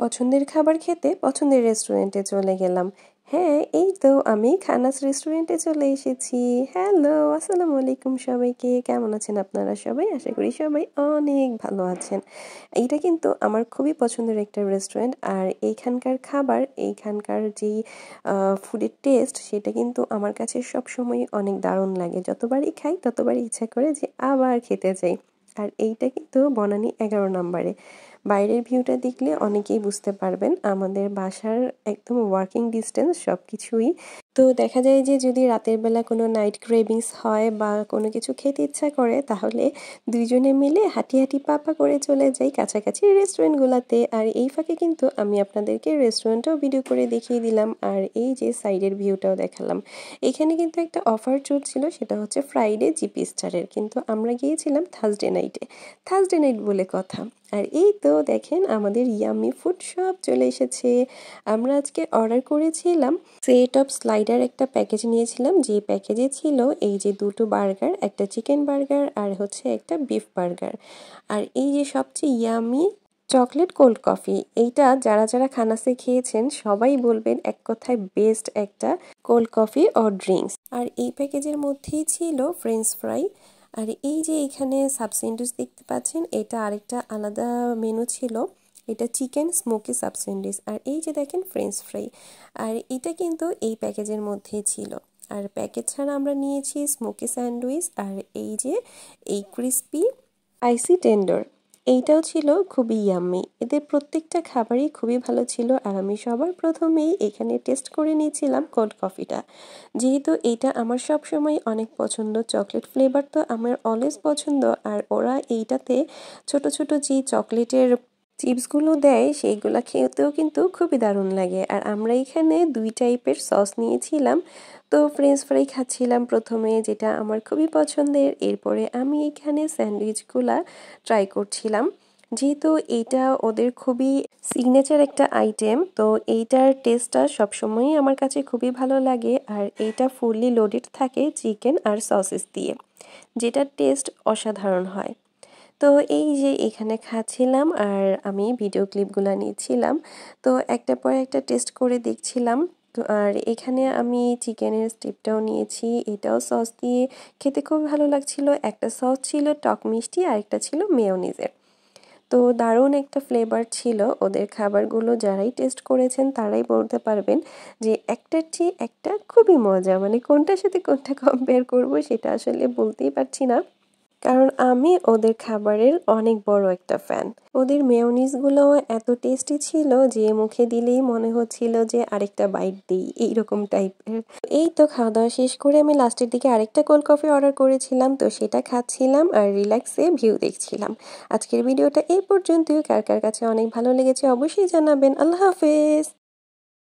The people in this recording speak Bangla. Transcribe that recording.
পছন্দের খাবার খেতে পছন্দের রেস্টুরেন্টে চলে গেলাম। হ্যাঁ, এই তো আমি খানাস রেস্টুরেন্টে চলে এসেছি। হ্যালো, আসসালামু আলাইকুম সবাইকে। কেমন আছেন আপনারা সবাই? আশা করি সবাই অনেক ভালো আছেন। এইটা কিন্তু আমার খুবই পছন্দের একটা রেস্টুরেন্ট, আর এইখানকার খাবার, এইখানকার যেই ফুডের টেস্ট, সেটা কিন্তু আমার কাছে সবসময় অনেক দারুণ লাগে। যতবারই খাই ততবারই ইচ্ছা করে যে আবার খেতে যাই। আর এইটা কিন্তু বনানী 11 নম্বরে। বাইরের ভিউটা দেখলে অনেকেই বুঝতে পারবেন আমাদের বাসার একদম ওয়াকিং ডিস্টেন্স সবকিছুই। তো দেখা যায় যে যদি রাতের বেলা কোনো নাইট ক্রেভিংস হয় বা কোনো কিছু খেতে ইচ্ছা করে, তাহলে দুইজনে মিলে হাঁটি হাঁটি পাপা করে চলে যাই কাছাকাছি রেস্টুরেন্টগুলোতে। আর এই ফাঁকে কিন্তু আমি আপনাদেরকে রেস্টুরেন্টটাও ভিডিও করে দেখিয়ে দিলাম, আর এই যে সাইডের ভিউটাও দেখালাম। এখানে কিন্তু একটা অফার চলছিল, সেটা হচ্ছে ফ্রাইডে জিপি স্টারের, কিন্তু আমরা গিয়েছিলাম থার্সডে নাইটে। থার্সডে নাইট বলে কথা। আর এই তো দেখেন আমাদের ইয়াম্মি ফুড সব চলে এসেছে। আমরা আজকে অর্ডার করেছিলাম সেট অফ স্লাইডার একটা প্যাকেজ নিয়েছিলাম, যে প্যাকেজে ছিল এই যে 2টো বার্গার, একটা চিকেন বার্গার আর হচ্ছে একটা বিফ বার্গার। আর এই যে সবচেয়ে ইয়াম্মি চকলেট কোল্ড কফি, এইটা যারা যারা খানাসে খেয়েছেন সবাই বলবেন এক কথায় বেস্ট একটা কোল্ড কফি অর ড্রিঙ্কস। আর এই প্যাকেজের মধ্যেই ছিল ফ্রেঞ্চ ফ্রাই। আর এই যে এখানে সাব স্যান্ডউইচ দেখতে পাচ্ছেন, এটা আরেকটা আলাদা মেনু ছিল, এটা চিকেন স্মোকি সাব স্যান্ডউইচ। আর এই যে দেখেন ফ্রেঞ্চ ফ্রাই, আর এটা কিন্তু এই প্যাকেজের মধ্যেই ছিল। আর প্যাকেজ ছাড়া আমরা নিয়েছি স্মোকি স্যান্ডউইচ, আর এই যে এই ক্রিস্পি আইসি টেন্ডার, এইটাও ছিল খুবই ইয়াম্মি। এদের প্রত্যেকটা খাবারই খুবই ভালো ছিল। আর আমি সবার প্রথমেই এখানে টেস্ট করে নিয়েছিলাম কোল্ড কফিটা, যেহেতু এটা আমার সব সময় অনেক পছন্দ। চকলেট ফ্লেভার তো আমার অলওয়েজ পছন্দ, আর ওরা এইটাতে ছোট ছোট যে চকলেটের চিপসগুলো দেয় সেইগুলো খেতেও কিন্তু খুবই দারুণ লাগে। আর আমরা এখানে 2 টাইপের সস নিয়েছিলাম। তো ফ্রেঞ্চ ফ্রাই খাচ্ছিলাম প্রথমে, যেটা আমার খুবই পছন্দের। এরপরে আমি এখানে স্যান্ডউইচগুলা ট্রাই করছিলাম, যেহেতু এইটা ওদের খুবই সিগনেচার একটা আইটেম। তো এইটার টেস্টটা সবসময়ই আমার কাছে খুবই ভালো লাগে। আর এইটা ফুললি লোডেড থাকে চিকেন আর সসেস দিয়ে, যেটার টেস্ট অসাধারণ হয়। তো এই যে এখানে খাচ্ছিলাম আর আমি ভিডিও ক্লিপগুলো নিচ্ছিলাম, তো একটার পর একটা টেস্ট করে দেখছিলাম। তো আর এখানে আমি চিকেনের স্ট্রিপটাও নিয়েছি, এটাও সস দিয়ে খেতে খুব ভালো লাগছিল। একটা সস ছিল টক মিষ্টি আর একটা ছিল মেয়োনিজের। তো দারুণ একটা ফ্লেভার ছিল ওদের খাবারগুলো। যারাই টেস্ট করেছেন তারাই বলতে পারবেন যে একটার চেয়ে একটা খুবই মজা। মানে কোনটার সাথে কোনটা কম্পেয়ার করব সেটা আসলে বলতেই পারছি না, কারণ আমি ওদের খাবারের অনেক বড় একটা ফ্যান। ওদের মেয়োনিজগুলো এত টেস্টি ছিল যে মুখে দিলেই মনে হচ্ছিল যে আরেকটা বাইট দিই, এইরকম টাইপের। এই তো খাওয়া দাওয়া শেষ করে আমি লাস্টের দিকে আরেকটা কোল্ড কফি অর্ডার করেছিলাম, তো সেটা খাচ্ছিলাম আর রিল্যাক্সে ভিউ দেখছিলাম। আজকের ভিডিওটা এই পর্যন্তই। কার কার কাছে অনেক ভালো লেগেছে অবশ্যই জানাবেন। আল্লাহ হাফেজ।